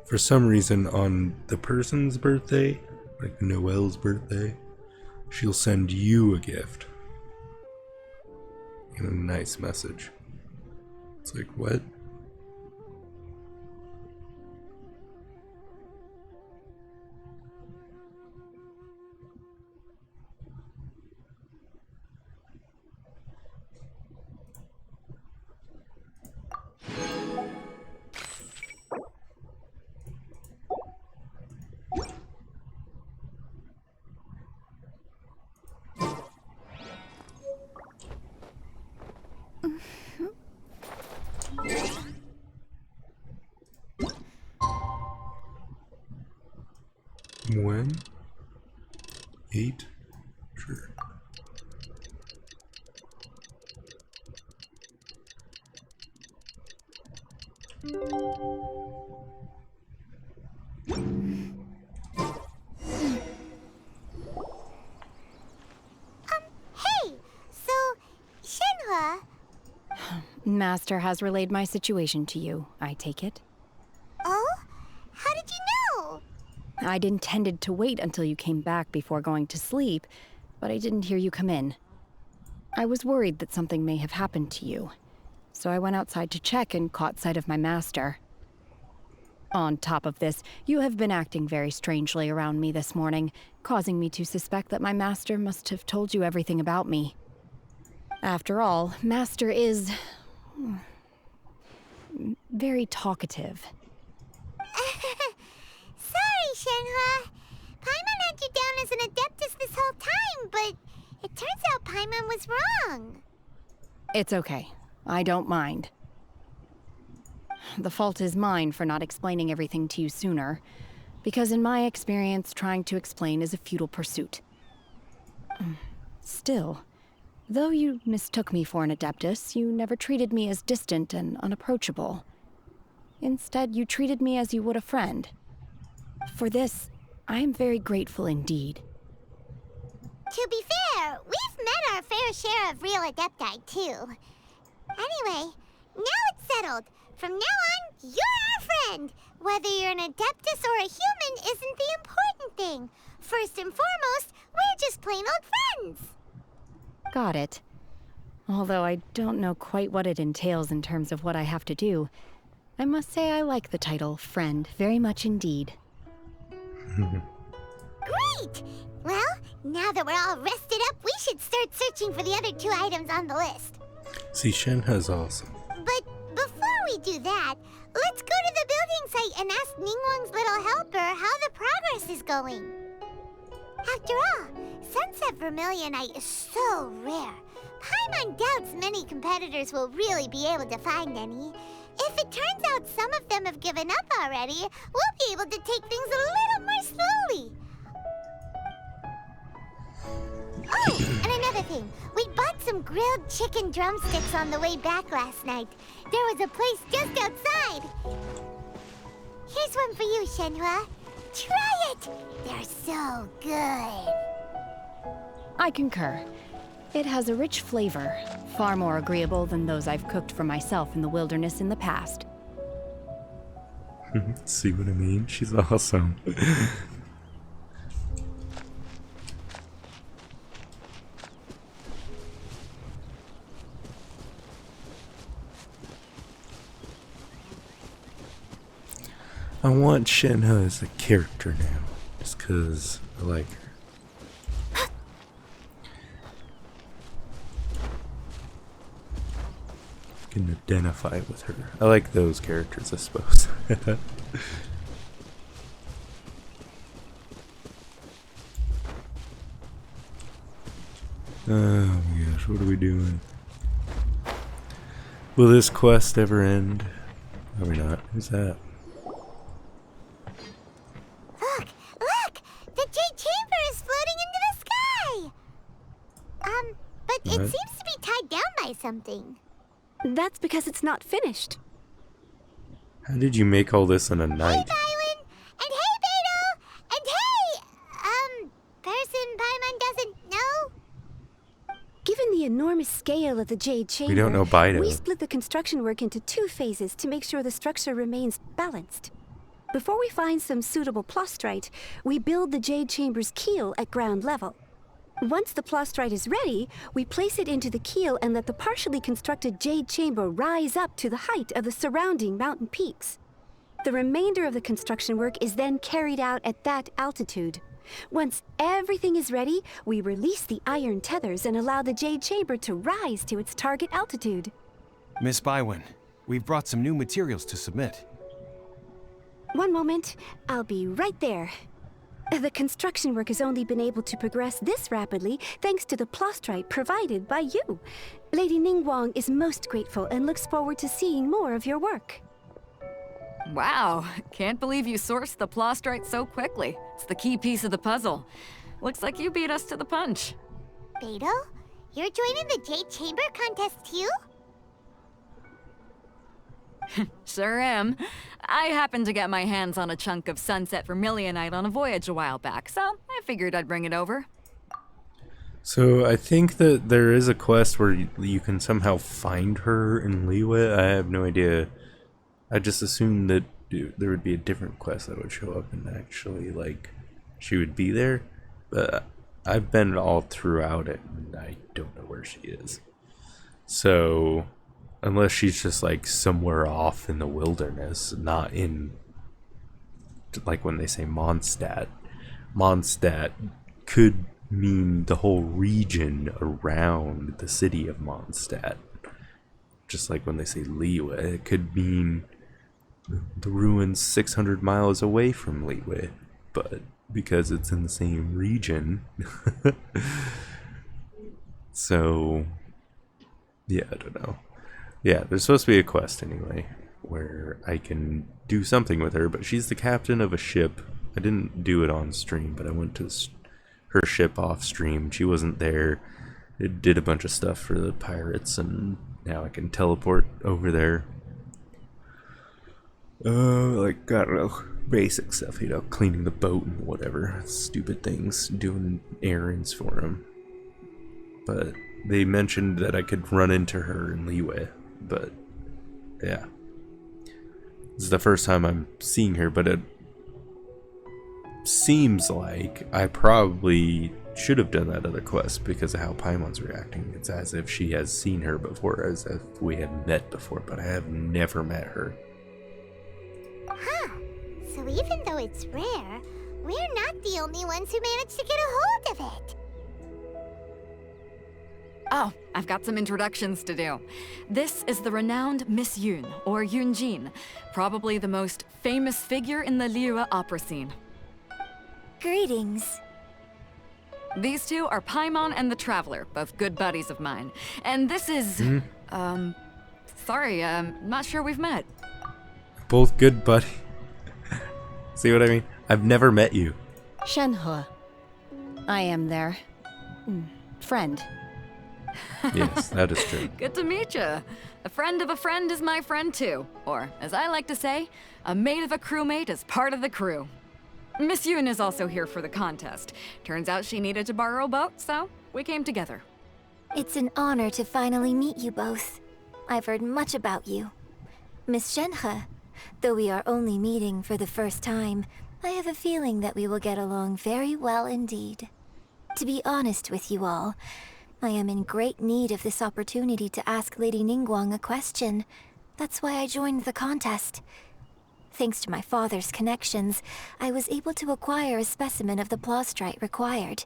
For some reason, on the person's birthday, like Noelle's birthday, she'll send you a gift. And a nice message. It's like, what? When? 8? Sure. Hey! So, Shenhua... Master has relayed my situation to you, I take it. Oh? How did you know? I'd intended to wait until you came back before going to sleep, but I didn't hear you come in. I was worried that something may have happened to you, so I went outside to check and caught sight of my master. On top of this, you have been acting very strangely around me this morning, causing me to suspect that my master must have told you everything about me. After all, Master is... very talkative. Sorry, Shenhua. Paimon had you down as an adeptus this whole time, but it turns out Paimon was wrong. It's okay. I don't mind. The fault is mine for not explaining everything to you sooner, because in my experience, trying to explain is a futile pursuit. Still, though you mistook me for an adeptus, you never treated me as distant and unapproachable. Instead, you treated me as you would a friend. For this, I am very grateful indeed. To be fair, we've met our fair share of real adepti, too. Anyway, now it's settled. From now on, you're our friend. Whether you're an adeptus or a human isn't the important thing. First and foremost, we're just plain old friends. Got it. Although I don't know quite what it entails in terms of what I have to do, I must say I like the title friend very much indeed. Great! Well, now that we're all rested up, we should start searching for the other 2 items on the list. See, Shenhua's awesome. But before we do that, let's go to the building site and ask Ningguang's little helper how the progress is going. After all, Sunset Vermilionite is so rare. Paimon doubts many competitors will really be able to find any. If it turns out some of them have given up already, we'll be able to take things a little more slowly. Oh, and another thing. We bought some grilled chicken drumsticks on the way back last night. There was a place just outside. Here's one for you, Shenhua. Try it! They're so good. I concur. It has a rich flavor, far more agreeable than those I've cooked for myself in the wilderness in the past. See what I mean? She's awesome. I want Shenhua as a character now, just because I like her. I can identify with her. I like those characters, I suppose. Oh my gosh, what are we doing? Will this quest ever end? Probably not. Who's that? Look! The Jade Chamber is floating into the sky! But it What? seems to be tied down by something. That's because it's not finished. How did you make all this in a Hey, night? Bywin! And hey, Beto! And hey, person Paimon doesn't know? Given the enormous enormous scale of the Jade Chamber, We don't know Bido. we split the construction work into 2 phases to make sure the structure remains balanced. Before we find some suitable plastrite, we build the Jade Chamber's keel at ground level. Once the plastrite is ready, we place it into the keel and let the partially constructed Jade Chamber rise up to the height of the surrounding mountain peaks. The remainder of the construction work is then carried out at that altitude. Once everything is ready, we release the iron tethers and allow the Jade Chamber to rise to its target altitude. Miss Bywin, we've brought some new materials to submit. One moment, I'll be right there. The construction work has only been able to progress this rapidly thanks to the plastrite provided by you. Lady Ningguang is most grateful and looks forward to seeing more of your work. Wow, can't believe you sourced the plastrite so quickly. It's the key piece of the puzzle. Looks like you beat us to the punch. Beto, you're joining the Jade Chamber contest too? Sure am. I happened to get my hands on a chunk of sunset vermilionite on a voyage a while back, so I figured I'd bring it over. So I think that there is a quest where you can somehow find her in Liyue. I have no idea. I just assumed that there would be a different quest that would show up and actually, like, she would be there. But I've been all throughout it and I don't know where she is. So unless she's just like somewhere off in the wilderness, not in, like when they say Mondstadt. Mondstadt could mean the whole region around the city of Mondstadt. Just like when they say Liyue, it could mean the ruins 600 miles away from Liyue. But because it's in the same region, so yeah, I don't know. Yeah, there's supposed to be a quest anyway, where I can do something with her, but she's the captain of a ship. I didn't do it on stream, but I went to her ship off stream. She wasn't there. It did a bunch of stuff for the pirates, and now I can teleport over there. Like, I don't know, basic stuff, you know, cleaning the boat and whatever. Stupid things, doing errands for them. But they mentioned that I could run into her in Liyue. But yeah, this is the first time I'm seeing her, but it seems like I probably should have done that other quest because of how Paimon's reacting. It's as if she has seen her before, as if we had met before, but I have never met her. Huh. So even though it's rare, we're not the only ones who managed to get a hold of it. Oh, I've got some introductions to do. This is the renowned Miss Yun, or Yunjin, probably the most famous figure in the Liyue opera scene. Greetings. These two are Paimon and the Traveler, both good buddies of mine. And this is, sorry, not sure we've met. Both good buddy. See what I mean? I've never met you. Shenhe. I am their friend. Yes, that is true. Good to meet you. A friend of a friend is my friend too. Or, as I like to say, a mate of a crewmate is part of the crew. Miss Yun is also here for the contest. Turns out she needed to borrow a boat, so we came together. It's an honor to finally meet you both. I've heard much about you. Miss Shenhe, though we are only meeting for the first time, I have a feeling that we will get along very well indeed. To be honest with you all, I am in great need of this opportunity to ask Lady Ningguang a question. That's why I joined the contest. Thanks to my father's connections, I was able to acquire a specimen of the plastrite required.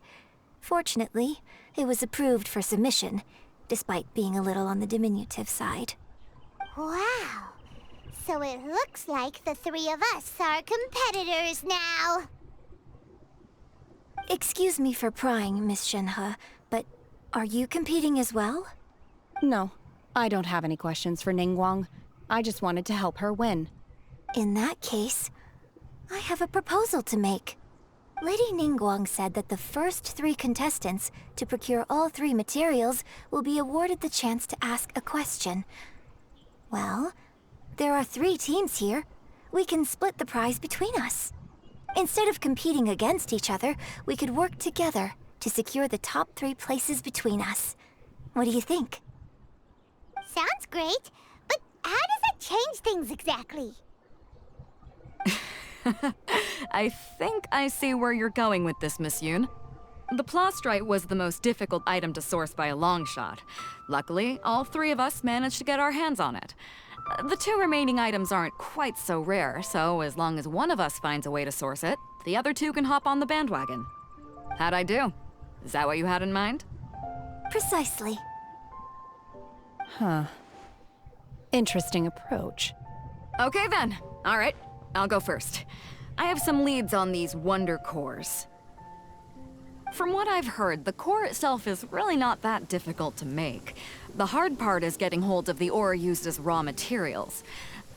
Fortunately, it was approved for submission, despite being a little on the diminutive side. Wow! So it looks like the three of us are competitors now! Excuse me for prying, Miss Shenhe, but are you competing as well? No, I don't have any questions for Ningguang. I just wanted to help her win. In that case, I have a proposal to make. Lady Ningguang said that the first 3 contestants to procure all 3 materials will be awarded the chance to ask a question. Well, there are 3 teams here. We can split the prize between us. Instead of competing against each other, we could work together to secure the top 3 places between us. What do you think? Sounds great, but how does it change things exactly? I think I see where you're going with this, Miss Yoon. The plastrite was the most difficult item to source by a long shot. Luckily, all three of us managed to get our hands on it. The two remaining items aren't quite so rare, so as long as one of us finds a way to source it, the other two can hop on the bandwagon. How'd I do? Is that what you had in mind? Precisely. Huh. Interesting approach. Okay then. All right, I'll go first. I have some leads on these wonder cores. From what I've heard, the core itself is really not that difficult to make. The hard part is getting hold of the ore used as raw materials.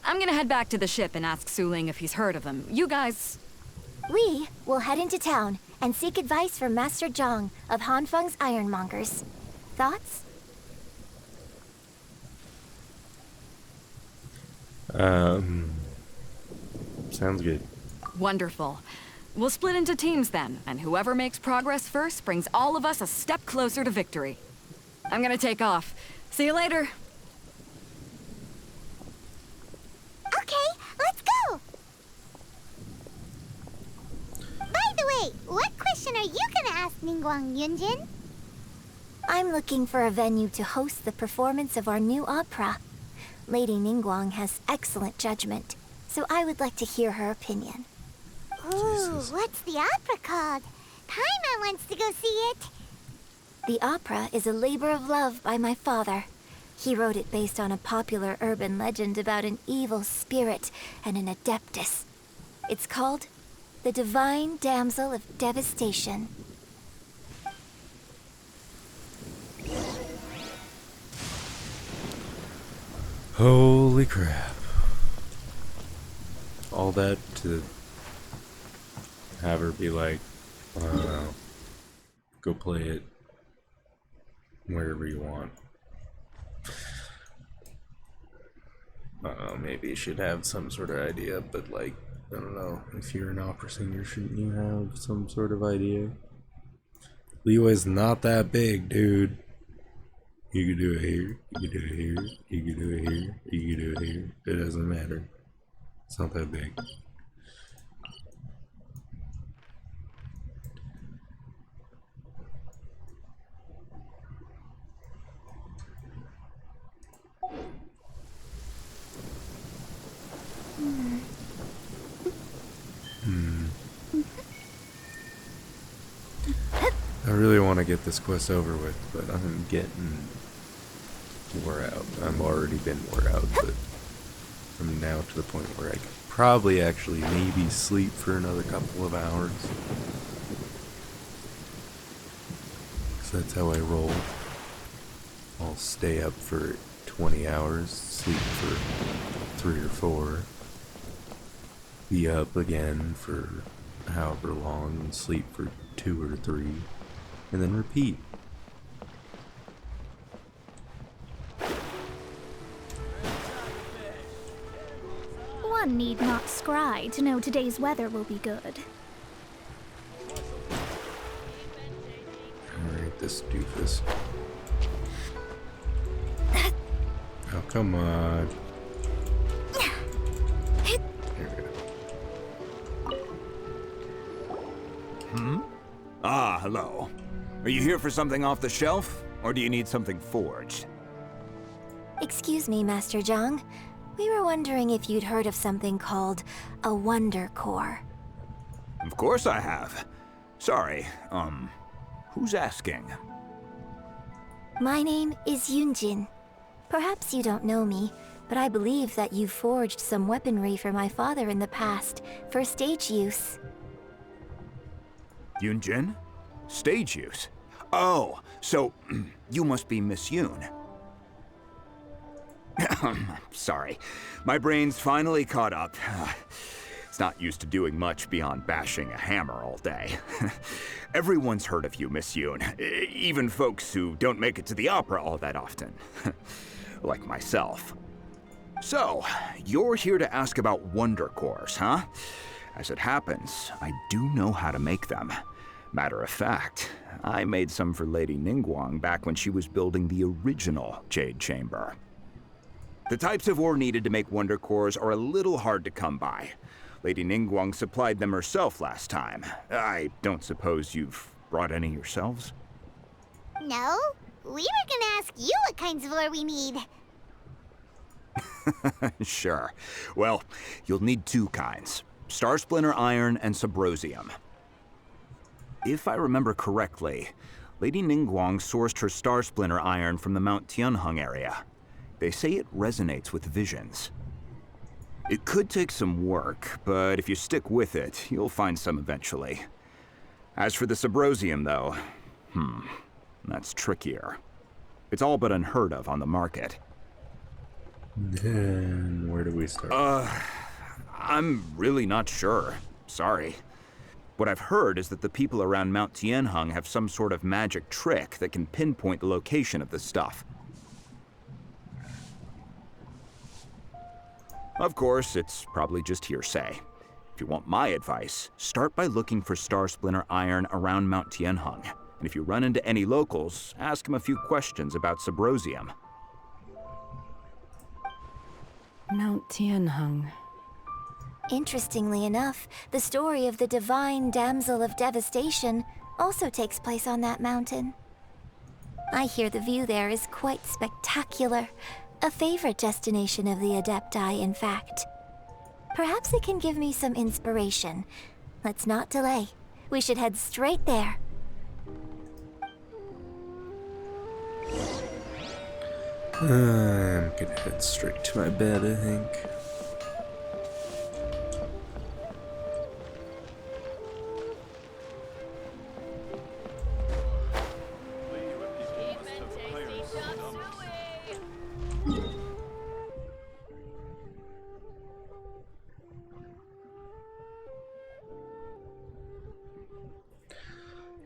I'm gonna head back to the ship and ask Suling if he's heard of them. You guys... We will head into town and seek advice from Master Zhang of Hanfeng's Ironmongers. Thoughts? Sounds good. Wonderful. We'll split into teams then, and whoever makes progress first brings all of us a step closer to victory. I'm gonna take off. See you later. Okay, let's go! By the way, what question are you gonna ask Ningguang Yunjin? I'm looking for a venue to host the performance of our new opera. Lady Ningguang has excellent judgment, so I would like to hear her opinion. Ooh, what's the opera called? Paimon wants to go see it. The opera is a labor of love by my father. He wrote it based on a popular urban legend about an evil spirit and an adeptus. It's called The Divine Damsel of Devastation. Holy crap. All that to have her be like, I don't know, go play it wherever you want. I don't know, maybe you should have some sort of idea, but like, I don't know, if you're an opera singer, shouldn't you have some sort of idea? Leeway's not that big, dude. You can do it here, you can do it here, you can do it here, you can do it here. It doesn't matter. It's not that big. I really want to get this quest over with, but I'm getting wore out. I've already been wore out, but I'm now to the point where I could probably actually maybe sleep for another couple of hours. 'Cause that's how I roll. I'll stay up for 20 hours, sleep for 3 or 4, be up again for however long, and sleep for 2 or 3, and then repeat. One need not scry to know today's weather will be good. Alright, this doofus. Oh, come on. There we go. Ah, hello. Are you here for something off the shelf, or do you need something forged? Excuse me, Master Zhang. We were wondering if you'd heard of something called a Wonder Core. Of course I have. Sorry, who's asking? My name is Yunjin. Perhaps you don't know me, but I believe that you forged some weaponry for my father in the past for stage use. Yunjin? Stage use? Oh, so you must be Miss Yoon. Sorry, my brain's finally caught up. It's not used to doing much beyond bashing a hammer all day. Everyone's heard of you, Miss Yoon, even folks who don't make it to the opera all that often. Like myself. So, you're here to ask about Wonder Cores, huh? As it happens, I do know how to make them. Matter of fact, I made some for Lady Ningguang back when she was building the original Jade Chamber. The types of ore needed to make wonder cores are a little hard to come by. Lady Ningguang supplied them herself last time. I don't suppose you've brought any yourselves? No, we were gonna ask you what kinds of ore we need. Sure. Well, you'll need two kinds. Star Splinter Iron and Subrosium. If I remember correctly, Lady Ningguang sourced her Star Splinter Iron from the Mount Tianheng area. They say it resonates with visions. It could take some work, but if you stick with it, you'll find some eventually. As for the Subrosium, though, that's trickier. It's all but unheard of on the market. Then where do we start? I'm really not sure. Sorry. What I've heard is that the people around Mount Tianheng have some sort of magic trick that can pinpoint the location of the stuff. Of course, it's probably just hearsay. If you want my advice, start by looking for Star Splinter Iron around Mount Tianheng. And if you run into any locals, ask them a few questions about Subrosium. Mount Tianheng. Interestingly enough, the story of the divine damsel of devastation also takes place on that mountain. I hear the view there is quite spectacular. A favorite destination of the Adepti, in fact. Perhaps it can give me some inspiration. Let's not delay. We should head straight there. I'm gonna head straight to my bed, I think.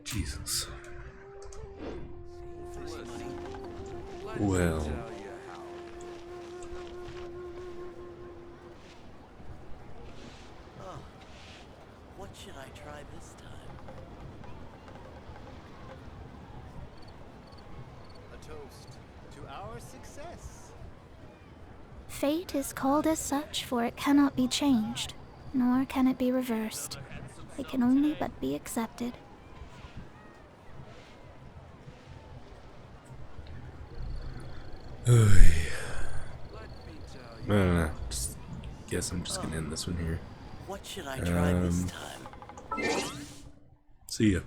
Jesus. Well. What should I try this time? A toast to our success. Fate is called as such, for it cannot be changed, nor can it be reversed. It can only but be accepted. I don't know. Just guess I'm just gonna end this one here. What should I try this time? See ya.